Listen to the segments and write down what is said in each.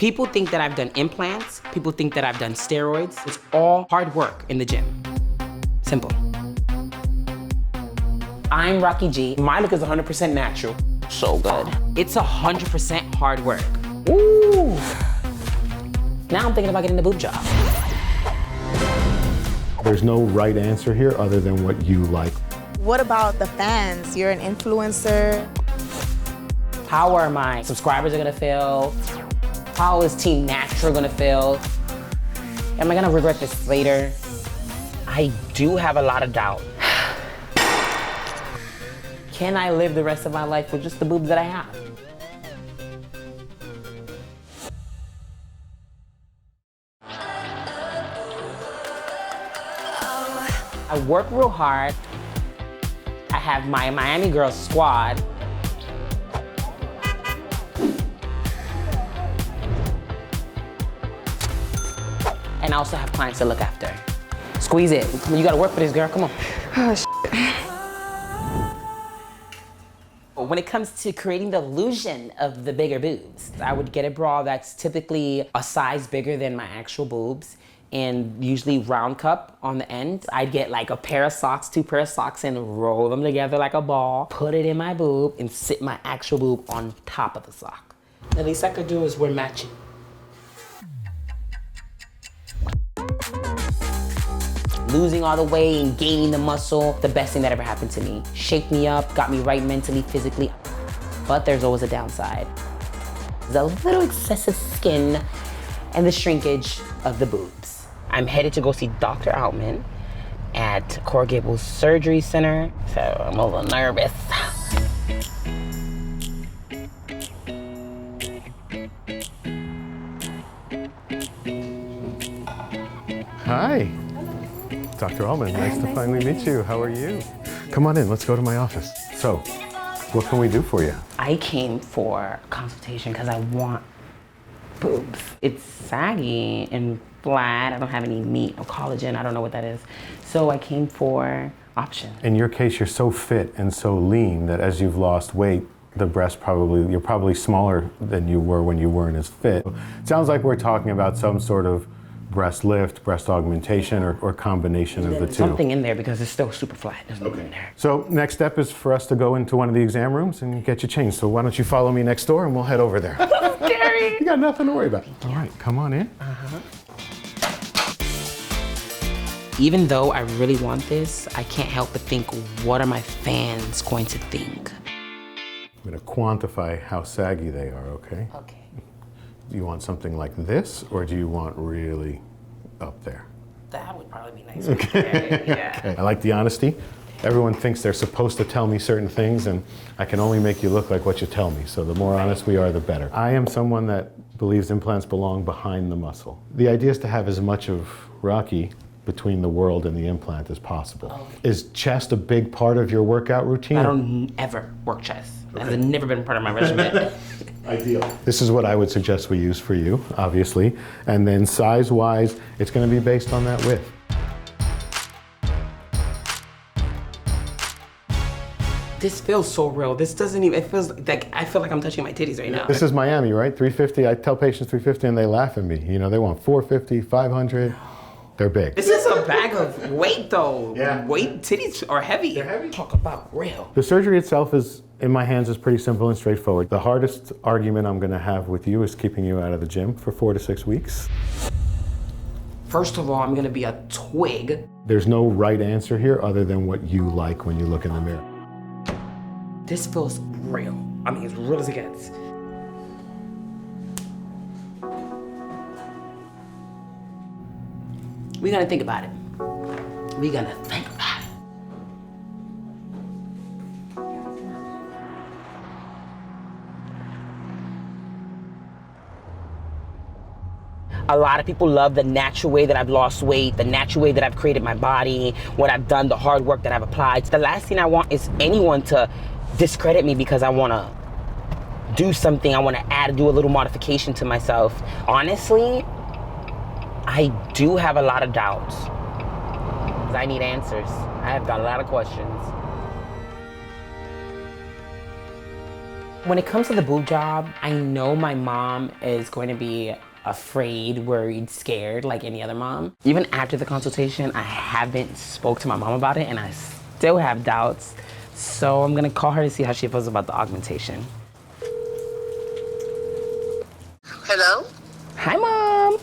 People think that I've done implants. People think that I've done steroids. It's all hard work in the gym. Simple. I'm Rocky G. My look is 100% natural. So good. It's 100% hard work. Ooh. Now I'm thinking about getting a boob job. There's no right answer here other than what you like. What about the fans? You're an influencer. How are my subscribers gonna feel? How is Team Natural gonna feel? Am I gonna regret this later? I do have a lot of doubt. Can I live the rest of my life with just the boobs that I have? I work real hard. I have my Miami Girls squad. And I also have clients to look after. Squeeze it. You gotta work for this, girl, come on. Oh, shit. When it comes to creating the illusion of the bigger boobs, I would get a bra that's typically a size bigger than my actual boobs, and usually round cup on the end. I'd get like a pair of socks, 2 pair of socks, and roll them together like a ball, put it in my boob, and sit my actual boob on top of the sock. The least I could do is wear matching. Losing all the weight and gaining the muscle, the best thing that ever happened to me. Shaped me up, got me right mentally, physically, but there's always a downside. There's a little excessive skin and the shrinkage of the boobs. I'm headed to go see Dr. Outman at Coral Gables Surgery Center, so I'm a little nervous. Hi. Dr. Allman, nice to finally meet you. How are you? Come on in, let's go to my office. So, what can we do for you? I came for a consultation because I want boobs. It's saggy and flat. I don't have any meat or collagen. I don't know what that is. So I came for options. In your case, you're so fit and so lean that as you've lost weight, the breast you're probably smaller than you were when you weren't as fit. It sounds like we're talking about some sort of breast lift, breast augmentation, or combination of the two. Something in there because it's still super flat. There's nothing in there. So next step is for us to go into one of the exam rooms and get you changed. So why don't you follow me next door and we'll head over there. Scary. You got nothing to worry about. All right, come on in. Even though I really want this, I can't help but think, what are my fans going to think? I'm gonna quantify how saggy they are, okay? Okay. Do you want something like this, or do you want really up there? That would probably be nice. Okay. Yeah. Okay. I like the honesty. Everyone thinks they're supposed to tell me certain things, and I can only make you look like what you tell me. So the more honest we are, the better. I am someone that believes implants belong behind the muscle. The idea is to have as much of Rocky between the world and the implant as possible. Okay. Is chest a big part of your workout routine? I don't ever work chest. That has never been part of my regimen. Ideal. This is what I would suggest we use for you, obviously. And then size-wise, it's going to be based on that width. This feels so real. This doesn't even, it feels like, I feel like I'm touching my titties right now. This is Miami, right? 350, I tell patients 350 and they laugh at me. You know, they want 450, 500. They're big. This is a bag of weight though. Yeah. Weight, titties are heavy. They're heavy. Talk about real. The surgery itself is, in my hands, is pretty simple and straightforward. The hardest argument I'm going to have with you is keeping you out of the gym for 4 to 6 weeks. First of all, I'm gonna be a twig. There's no right answer here other than what you like when you look in the mirror. This feels real. I mean, as real as it gets. We're gonna think about it. We're gonna think about it. A lot of people love the natural way that I've lost weight, the natural way that I've created my body, what I've done, the hard work that I've applied. The last thing I want is anyone to discredit me because I wanna do something, I wanna do a little modification to myself. Honestly, I do have a lot of doubts. I need answers. I have got a lot of questions. When it comes to the boob job, I know my mom is going to be afraid, worried, scared like any other mom. Even after the consultation, I haven't spoke to my mom about it and I still have doubts. So I'm gonna call her to see how she feels about the augmentation. Hello? Hi, Mom.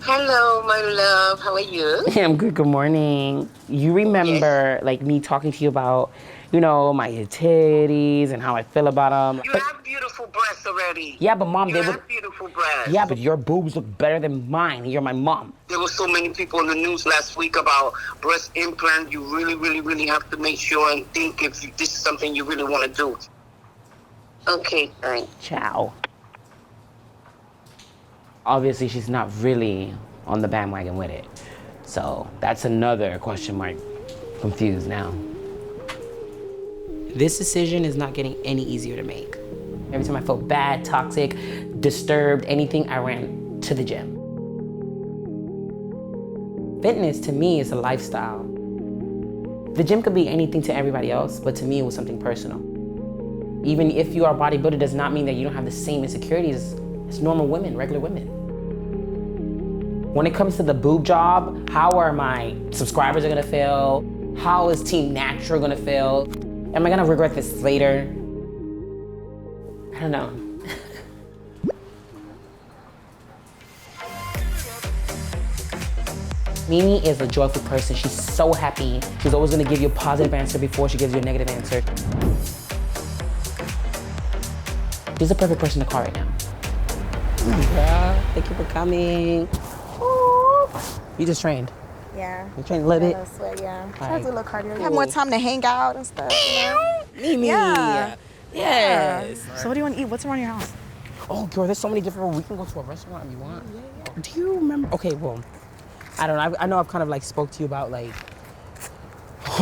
Hello, my love. How are you? I'm good, good morning. You remember like me talking to you about, you know, my titties and how I feel about them. You have beautiful breasts already. Yeah, but Mom, you have beautiful breasts. Yeah, but your boobs look better than mine. You're my mom. There were so many people in the news last week about breast implant. You really, really, really have to make sure and think if this is something you really want to do. Okay, all right. Ciao. Obviously, she's not really on the bandwagon with it. So that's another question mark. Confused now. This decision is not getting any easier to make. Every time I felt bad, toxic, disturbed, anything, I ran to the gym. Fitness to me is a lifestyle. The gym could be anything to everybody else, but to me it was something personal. Even if you are a bodybuilder does not mean that you don't have the same insecurities as normal women, regular women. When it comes to the boob job, how are my subscribers gonna feel? How is Team Natural gonna feel? Am I gonna regret this later? I don't know. Mimi is a joyful person. She's so happy. She's always gonna give you a positive answer before she gives you a negative answer. She's the perfect person to call right now. Girl, thank you for coming. Ooh. You just trained. Yeah. You trained a little bit? Sweat, yeah. All Try to do a right. little cardio. Cool. Have more time to hang out and stuff. You know? Mimi. Yeah. Yes. So what do you want to eat? What's around your house? Oh, girl, there's so many different. We can go to a restaurant if you want. Yeah. Do you remember? Okay, well, I don't know. I know I've kind of like spoke to you about like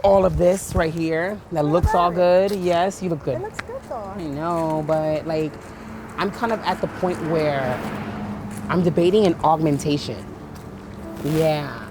all of this right here. That looks all good. Yes, you look good. It looks good though. I know, but like, I'm kind of at the point where I'm debating an augmentation. Yeah.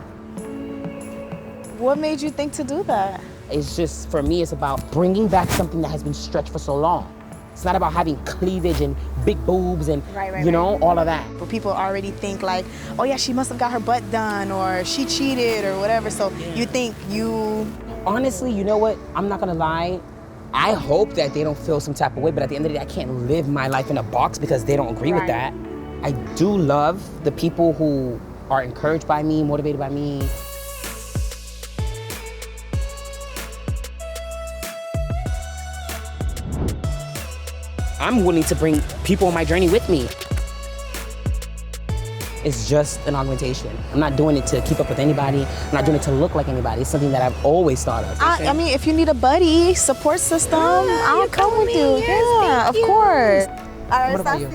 What made you think to do that? It's just, for me, it's about bringing back something that has been stretched for so long. It's not about having cleavage and big boobs and, you know, all of that. But people already think like, oh yeah, she must have got her butt done or she cheated or whatever. So you think you... Honestly, you know what? I'm not gonna lie. I hope that they don't feel some type of way, but at the end of the day, I can't live my life in a box because they don't agree with that. I do love the people who are encouraged by me, motivated by me. I'm willing to bring people on my journey with me. It's just an augmentation. I'm not doing it to keep up with anybody. I'm not doing it to look like anybody. It's something that I've always thought of. I mean, if you need a buddy, support system, I'll come with you. Yeah, of course. All right, What about you?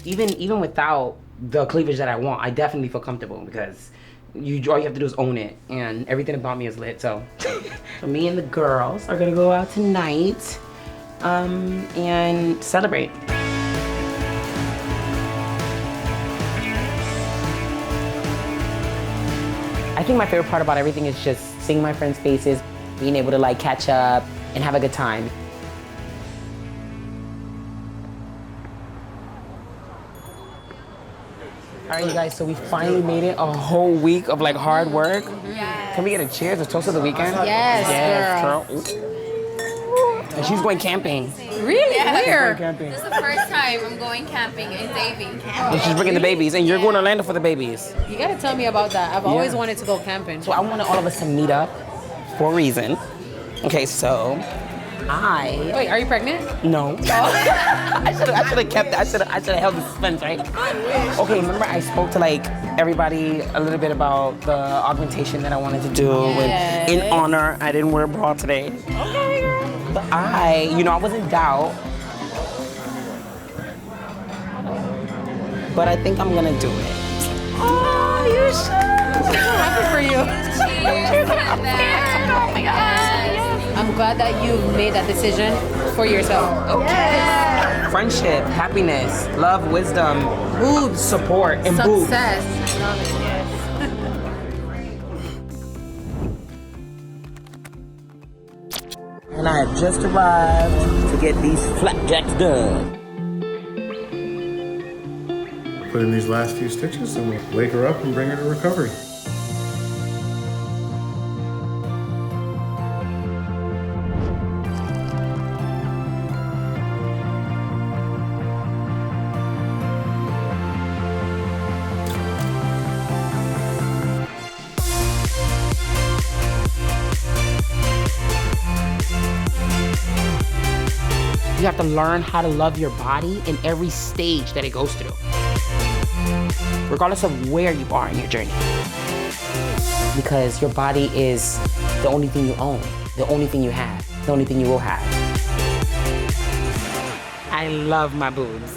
Even without the cleavage that I want, I definitely feel comfortable because all you have to do is own it, and everything about me is lit. So, so me and the girls are gonna go out tonight and celebrate. I think my favorite part about everything is just seeing my friends' faces, being able to like catch up and have a good time. All right, you guys, so we finally made it a whole week of like hard work. Yes. Can we get a cheers, a toast of the weekend? Yes, girl. And she's going camping. Really? Where? This is the first time I'm going camping in Davie. And she's bringing the babies, and you're going to Orlando for the babies. You gotta tell me about that. I've always wanted to go camping. So I wanted all of us to meet up for a reason. Okay, so Wait, are you pregnant? No. I should have kept that. I should have held the suspense, right? Okay, remember I spoke to like everybody a little bit about the augmentation that I wanted to do. Yes. And in honor, I didn't wear a bra today. Okay, girl. But I was in doubt. But I think I'm gonna do it. Oh, you should. I'm so happy for you. Cheers to that. Oh my God. I'm glad that you made that decision for yourself. Yes. friendship, happiness, love, wisdom, boobs, support, and boobs. Success. And I have just arrived to get these flapjacks done. Put in these last few stitches and we'll wake her up and bring her to recovery. You have to learn how to love your body in every stage that it goes through, regardless of where you are in your journey. Because your body is the only thing you own, the only thing you have, the only thing you will have. I love my boobs.